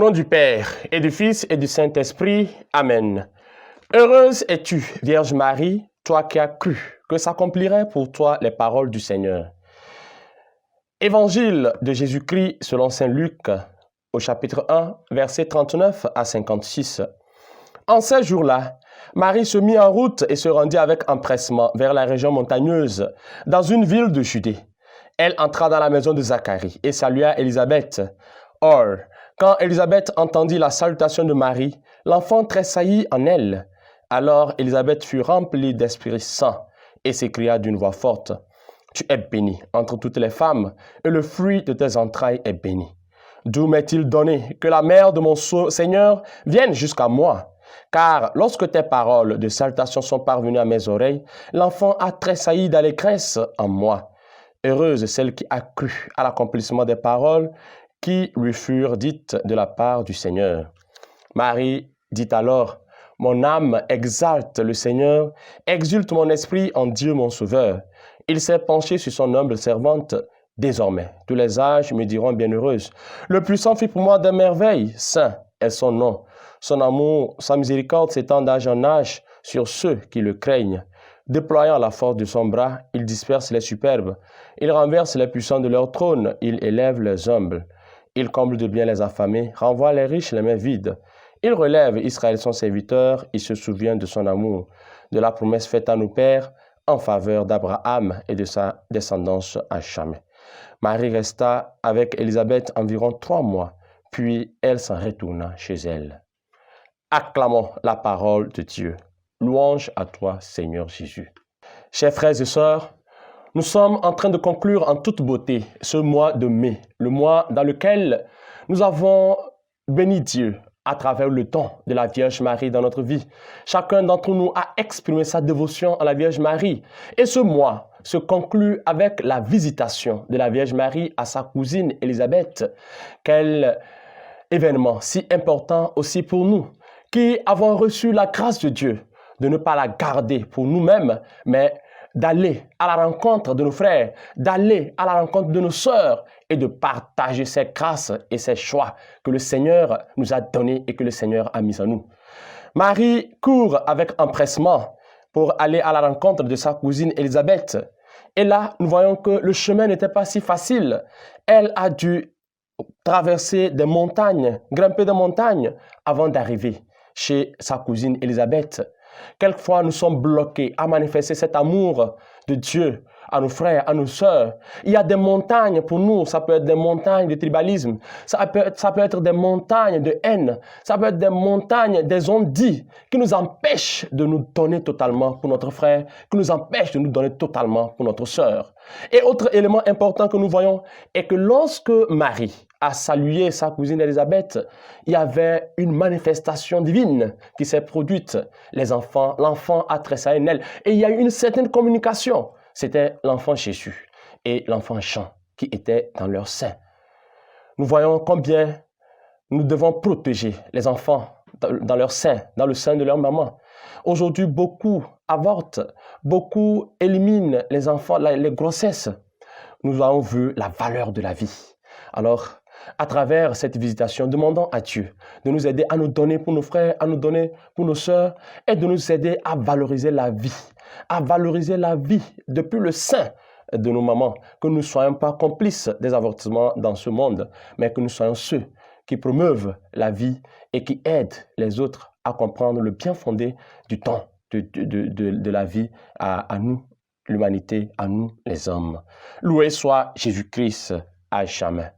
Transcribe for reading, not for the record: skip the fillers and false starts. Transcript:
nom du Père, et du Fils, et du Saint-Esprit. Amen. Heureuse es-tu, Vierge Marie, toi qui as cru que s'accompliraient pour toi les paroles du Seigneur. Évangile de Jésus-Christ selon saint Luc, au chapitre 1, versets 39 à 56. En ces jours-là, Marie se mit en route et se rendit avec empressement vers la région montagneuse, dans une ville de Judée. Elle entra dans la maison de Zacharie et salua Élisabeth. Or, quand Élisabeth entendit la salutation de Marie, l'enfant tressaillit en elle. Alors Élisabeth fut remplie d'Esprit Saint et s'écria d'une voix forte, « Tu es bénie entre toutes les femmes, et le fruit de tes entrailles est béni. D'où m'est-il donné que la mère de mon Seigneur vienne jusqu'à moi? Car lorsque tes paroles de salutation sont parvenues à mes oreilles, l'enfant a tressailli d'allégresse en moi. Heureuse celle qui a cru à l'accomplissement des paroles qui lui furent dites de la part du Seigneur. » Marie dit alors, « Mon âme exalte le Seigneur, exulte mon esprit en Dieu mon Sauveur. Il s'est penché sur son humble servante. Désormais, tous les âges me diront bienheureuse. Le Puissant fit pour moi des merveilles, saint est son nom. Son amour, sa miséricorde s'étend d'âge en âge sur ceux qui le craignent. Déployant la force de son bras, il disperse les superbes. Il renverse les puissants de leur trône, il élève les humbles. Il comble de bien les affamés, renvoie les riches les mains vides. Il relève Israël son serviteur, il se souvient de son amour, de la promesse faite à nos pères en faveur d'Abraham et de sa descendance à jamais. » Marie resta avec Élisabeth environ 3 mois, puis elle s'en retourna chez elle. Acclamons la parole de Dieu. Louange à toi, Seigneur Jésus. Chers frères et sœurs, nous sommes en train de conclure en toute beauté ce mois de mai, le mois dans lequel nous avons béni Dieu à travers le don de la Vierge Marie dans notre vie. Chacun d'entre nous a exprimé sa dévotion à la Vierge Marie. Et ce mois se conclut avec la visitation de la Vierge Marie à sa cousine Élisabeth. Quel événement si important aussi pour nous, qui avons reçu la grâce de Dieu de ne pas la garder pour nous-mêmes, mais d'aller à la rencontre de nos frères, d'aller à la rencontre de nos sœurs et de partager ces grâces et ces choix que le Seigneur nous a donnés et que le Seigneur a mis en nous. Marie court avec empressement pour aller à la rencontre de sa cousine Élisabeth. Et là, nous voyons que le chemin n'était pas si facile. Elle a dû traverser des montagnes, grimper des montagnes avant d'arriver chez sa cousine Élisabeth. Quelquefois, nous sommes bloqués à manifester cet amour de Dieu à nos frères, à nos sœurs. Il y a des montagnes pour nous, ça peut être des montagnes de tribalisme, ça peut être des montagnes de haine, ça peut être des montagnes, des ondits qui nous empêchent de nous donner totalement pour notre frère, qui nous empêchent de nous donner totalement pour notre sœur. Et autre élément important que nous voyons est que lorsque Marie a salué sa cousine Élisabeth, il y avait une manifestation divine qui s'est produite. L'enfant a tressailli en elle. Et il y a eu une certaine communication. C'était l'enfant Jésus et l'enfant Jean qui étaient dans leur sein. Nous voyons combien nous devons protéger les enfants dans leur sein, dans le sein de leur maman. Aujourd'hui, beaucoup avortent, beaucoup éliminent les enfants, les grossesses. Nous avons vu la valeur de la vie. Alors, à travers cette visitation, demandons à Dieu de nous aider à nous donner pour nos frères, à nous donner pour nos sœurs et de nous aider à valoriser la vie depuis le sein de nos mamans, que nous ne soyons pas complices des avortements dans ce monde, mais que nous soyons ceux qui promeuvent la vie et qui aident les autres à comprendre le bien fondé du temps de la vie à nous, l'humanité, à nous les hommes. Loué soit Jésus-Christ à jamais.